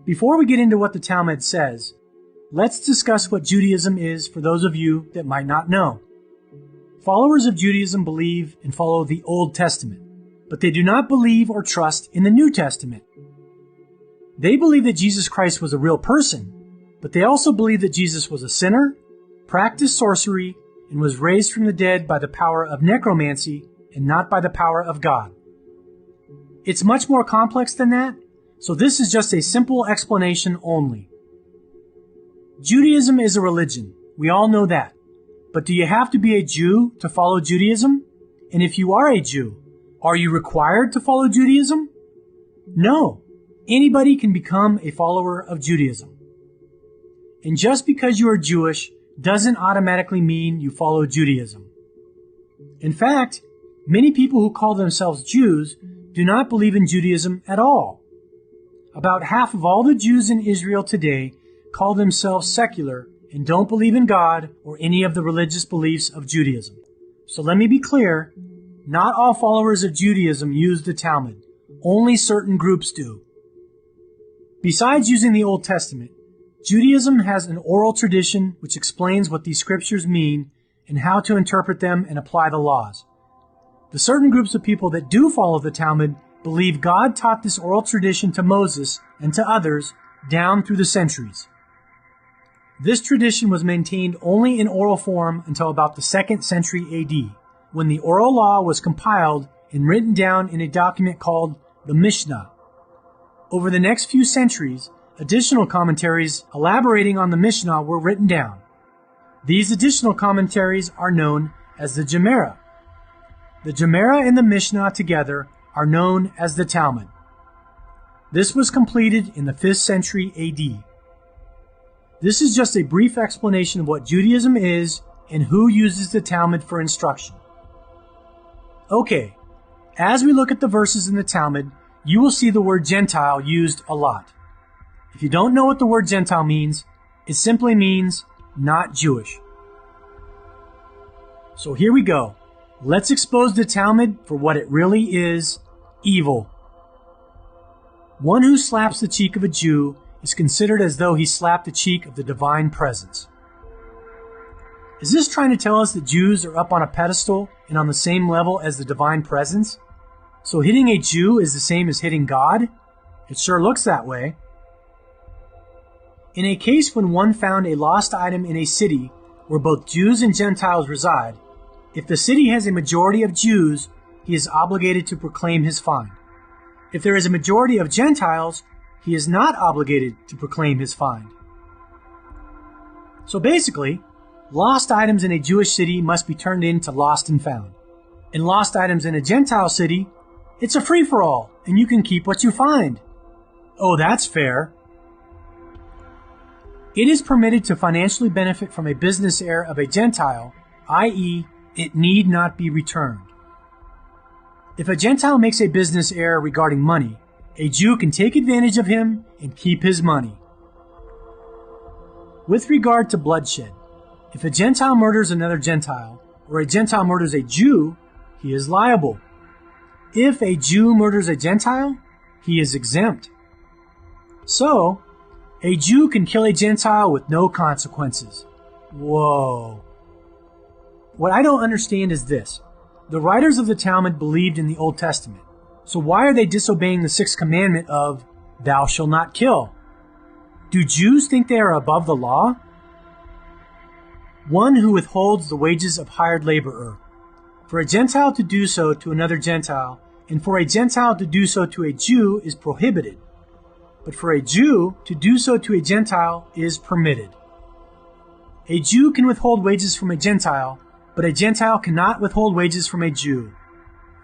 Before we get into what the Talmud says, let's discuss what Judaism is for those of you that might not know. Followers of Judaism believe and follow the Old Testament, but they do not believe or trust in the New Testament. They believe that Jesus Christ was a real person, but they also believe that Jesus was a sinner, practiced sorcery, and was raised from the dead by the power of necromancy and not by the power of God. It's much more complex than that, so this is just a simple explanation only. Judaism is a religion. We all know that. But do you have to be a Jew to follow Judaism? And if you are a Jew, are you required to follow Judaism? No. Anybody can become a follower of Judaism. And just because you are Jewish doesn't automatically mean you follow Judaism. In fact, many people who call themselves Jews do not believe in Judaism at all. About half of all the Jews in Israel today call themselves secular and don't believe in God or any of the religious beliefs of Judaism. So let me be clear, not all followers of Judaism use the Talmud. Only certain groups do. Besides using the Old Testament, Judaism has an oral tradition which explains what these scriptures mean and how to interpret them and apply the laws. The certain groups of people that do follow the Talmud believe God taught this oral tradition to Moses and to others down through the centuries. This tradition was maintained only in oral form until about the 2nd century AD, when the oral law was compiled and written down in a document called the Mishnah. Over the next few centuries, additional commentaries elaborating on the Mishnah were written down. These additional commentaries are known as the Gemara. The Gemara and the Mishnah together are known as the Talmud. This was completed in the 5th century AD. This is just a brief explanation of what Judaism is and who uses the Talmud for instruction. Okay, as we look at the verses in the Talmud, you will see the word Gentile used a lot. If you don't know what the word Gentile means, it simply means not Jewish. So here we go. Let's expose the Talmud for what it really is: evil. One who slaps the cheek of a Jew is considered as though he slapped the cheek of the divine presence. Is this trying to tell us that Jews are up on a pedestal and on the same level as the divine presence? So hitting a Jew is the same as hitting God? It sure looks that way. In a case when one found a lost item in a city where both Jews and Gentiles reside, if the city has a majority of Jews, he is obligated to proclaim his find. If there is a majority of Gentiles, he is not obligated to proclaim his find. So basically, lost items in a Jewish city must be turned into lost and found. And lost items in a Gentile city, it's a free-for-all, and you can keep what you find. Oh, that's fair. It is permitted to financially benefit from a business error of a Gentile, i.e., it need not be returned. If a Gentile makes a business error regarding money, a Jew can take advantage of him and keep his money. With regard to bloodshed, if a Gentile murders another Gentile, or a Gentile murders a Jew, he is liable. If a Jew murders a Gentile, he is exempt. So, a Jew can kill a Gentile with no consequences. Whoa. What I don't understand is this. The writers of the Talmud believed in the Old Testament. So why are they disobeying the 6th commandment of, "Thou shalt not kill"? Do Jews think they are above the law? One who withholds the wages of hired laborer. For a Gentile to do so to another Gentile, and for a Gentile to do so to a Jew is prohibited. But for a Jew to do so to a Gentile is permitted. A Jew can withhold wages from a Gentile, but a Gentile cannot withhold wages from a Jew.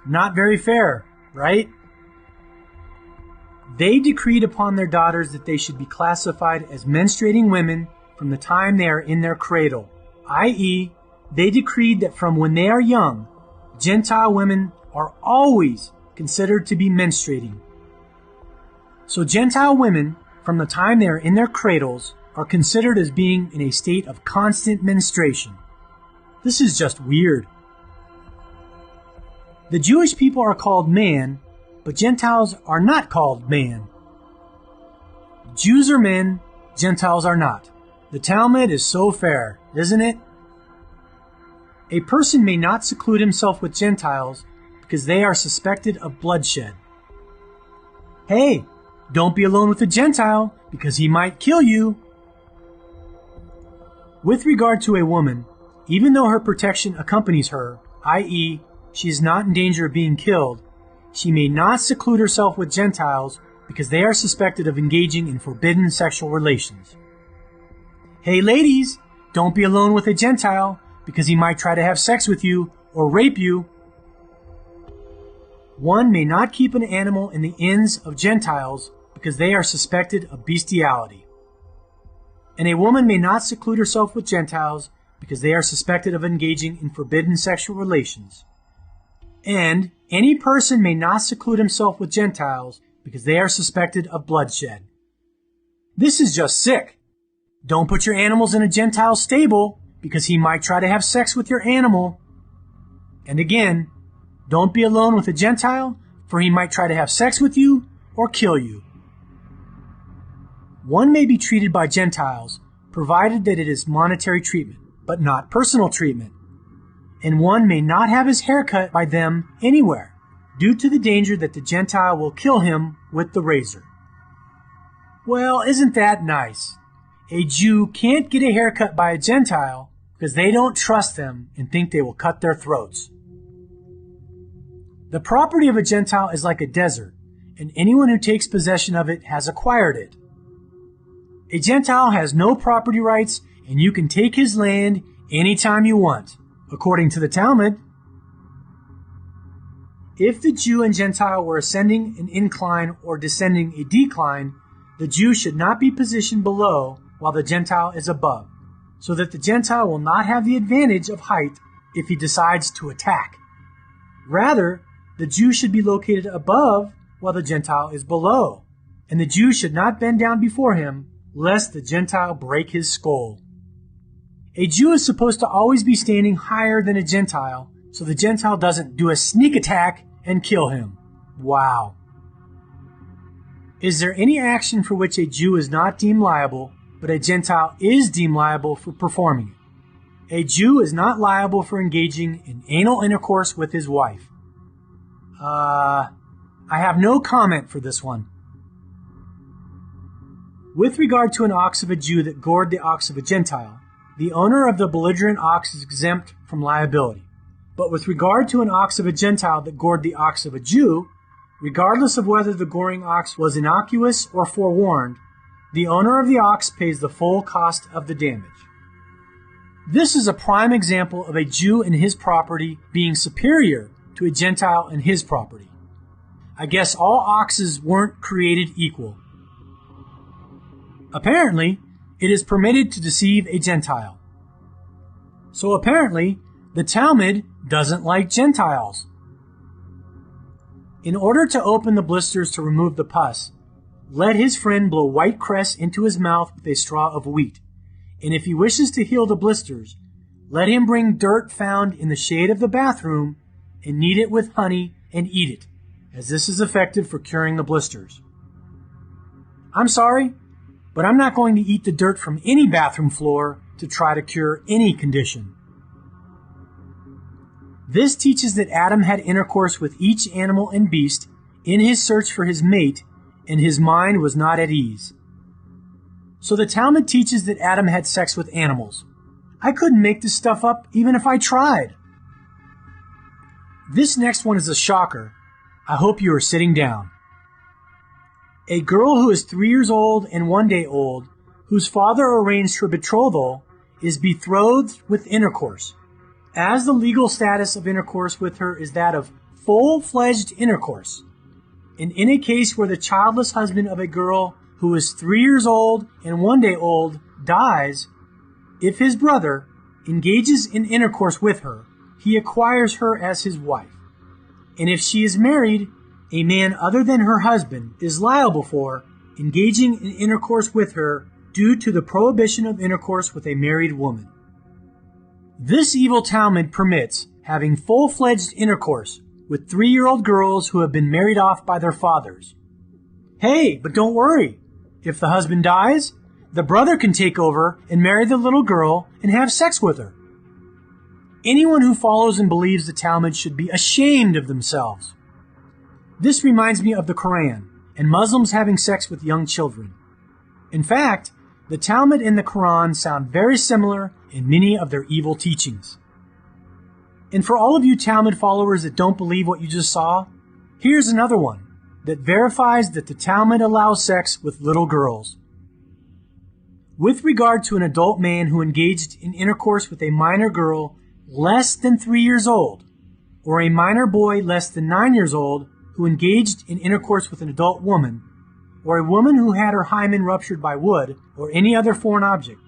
Not very fair, right? They decreed upon their daughters that they should be classified as menstruating women from the time they are in their cradle, i.e., they decreed that from when they are young, Gentile women are always considered to be menstruating. So Gentile women, from the time they are in their cradles, are considered as being in a state of constant menstruation. This is just weird. The Jewish people are called man, but Gentiles are not called man. Jews are men, Gentiles are not. The Talmud is so fair, isn't it? A person may not seclude himself with Gentiles because they are suspected of bloodshed. Hey, don't be alone with a Gentile because he might kill you. With regard to a woman, even though her protection accompanies her, i.e., she is not in danger of being killed, she may not seclude herself with Gentiles because they are suspected of engaging in forbidden sexual relations. Hey ladies, don't be alone with a Gentile because he might try to have sex with you or rape you. One may not keep an animal in the inns of Gentiles because they are suspected of bestiality. And a woman may not seclude herself with Gentiles because they are suspected of engaging in forbidden sexual relations. And any person may not seclude himself with Gentiles because they are suspected of bloodshed. This is just sick. Don't put your animals in a Gentile stable because he might try to have sex with your animal. And again, don't be alone with a Gentile, for he might try to have sex with you or kill you. One may be treated by Gentiles, provided that it is monetary treatment, but not personal treatment. And one may not have his hair cut by them anywhere, due to the danger that the Gentile will kill him with the razor. Well, isn't that nice? A Jew can't get a haircut by a Gentile because they don't trust them and think they will cut their throats. The property of a Gentile is like a desert, and anyone who takes possession of it has acquired it. A Gentile has no property rights, and you can take his land anytime you want, according to the Talmud. If the Jew and Gentile were ascending an incline or descending a decline, the Jew should not be positioned below while the Gentile is above, so that the Gentile will not have the advantage of height if he decides to attack. Rather, the Jew should be located above while the Gentile is below, and the Jew should not bend down before him, lest the Gentile break his skull. A Jew is supposed to always be standing higher than a Gentile, so the Gentile doesn't do a sneak attack and kill him. Wow. Is there any action for which a Jew is not deemed liable, but a Gentile is deemed liable for performing it? A Jew is not liable for engaging in anal intercourse with his wife. I have no comment for this one. With regard to an ox of a Jew that gored the ox of a Gentile, the owner of the belligerent ox is exempt from liability. But with regard to an ox of a Gentile that gored the ox of a Jew, regardless of whether the goring ox was innocuous or forewarned, the owner of the ox pays the full cost of the damage. This is a prime example of a Jew and his property being superior to a Gentile and his property. I guess all oxes weren't created equal. Apparently, it is permitted to deceive a Gentile. So apparently, the Talmud doesn't like Gentiles. In order to open the blisters to remove the pus, let his friend blow white cress into his mouth with a straw of wheat. And if he wishes to heal the blisters, let him bring dirt found in the shade of the bathroom and knead it with honey and eat it, as this is effective for curing the blisters. I'm sorry, but I'm not going to eat the dirt from any bathroom floor to try to cure any condition. This teaches that Adam had intercourse with each animal and beast in his search for his mate, and his mind was not at ease. So the Talmud teaches that Adam had sex with animals. I couldn't make this stuff up even if I tried. This next one is a shocker. I hope you are sitting down. A girl who is 3 years old and 1 day old, whose father arranged her betrothal, is betrothed with intercourse, as the legal status of intercourse with her is that of full-fledged intercourse. And in a case where the childless husband of a girl who is 3 years old and 1 day old dies, if his brother engages in intercourse with her, he acquires her as his wife. And if she is married, a man other than her husband is liable for engaging in intercourse with her due to the prohibition of intercourse with a married woman. This evil Talmud permits having full-fledged intercourse with 3-year-old girls who have been married off by their fathers. Hey, but don't worry. If the husband dies, the brother can take over and marry the little girl and have sex with her. Anyone who follows and believes the Talmud should be ashamed of themselves. This reminds me of the Quran and Muslims having sex with young children. In fact, the Talmud and the Quran sound very similar in many of their evil teachings. And for all of you Talmud followers that don't believe what you just saw, here's another one that verifies that the Talmud allows sex with little girls. With regard to an adult man who engaged in intercourse with a minor girl less than 3 years old, or a minor boy less than 9 years old who engaged in intercourse with an adult woman, or a woman who had her hymen ruptured by wood or any other foreign object,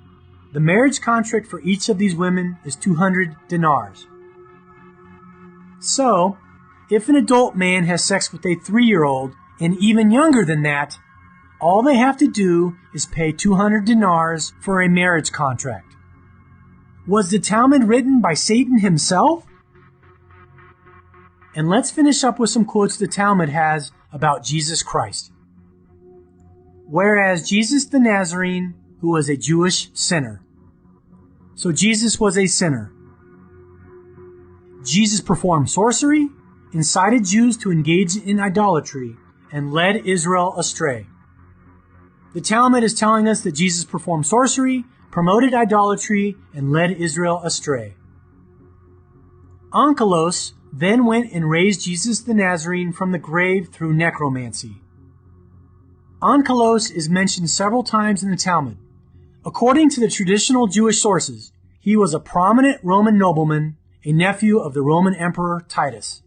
the marriage contract for each of these women is 200 dinars. So, if an adult man has sex with a 3-year-old and even younger than that, all they have to do is pay 200 dinars for a marriage contract. Was the Talmud written by Satan himself? And let's finish up with some quotes the Talmud has about Jesus Christ. Whereas Jesus the Nazarene, who was a Jewish sinner. So Jesus was a sinner. Jesus performed sorcery, incited Jews to engage in idolatry, and led Israel astray. The Talmud is telling us that Jesus performed sorcery, promoted idolatry, and led Israel astray. Onkelos then went and raised Jesus the Nazarene from the grave through necromancy. Onkelos is mentioned several times in the Talmud. According to the traditional Jewish sources, he was a prominent Roman nobleman, a nephew of the Roman Emperor Titus.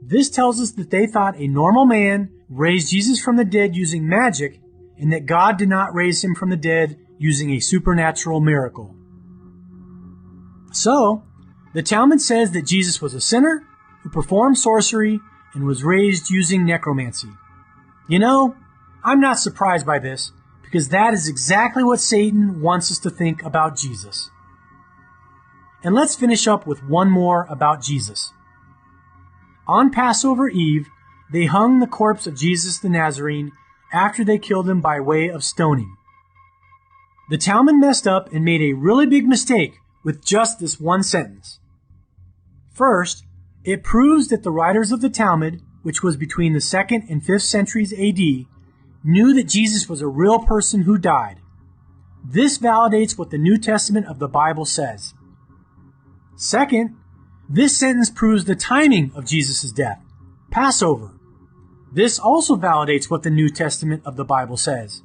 This tells us that they thought a normal man raised Jesus from the dead using magic, and that God did not raise him from the dead using a supernatural miracle. So, the Talmud says that Jesus was a sinner who performed sorcery and was raised using necromancy. You know, I'm not surprised by this, because that is exactly what Satan wants us to think about Jesus. And let's finish up with one more about Jesus. On Passover Eve, they hung the corpse of Jesus the Nazarene after they killed him by way of stoning. The Talmud messed up and made a really big mistake with just this one sentence. First, it proves that the writers of the Talmud, which was between the 2nd and 5th centuries AD, knew that Jesus was a real person who died. This validates what the New Testament of the Bible says. Second, this sentence proves the timing of Jesus' death, Passover. This also validates what the New Testament of the Bible says.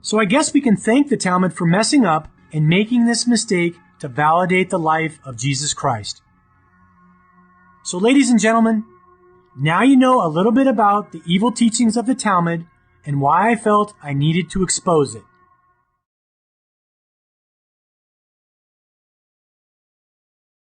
So I guess we can thank the Talmud for messing up and making this mistake to validate the life of Jesus Christ. So ladies and gentlemen, now you know a little bit about the evil teachings of the Talmud and why I felt I needed to expose it.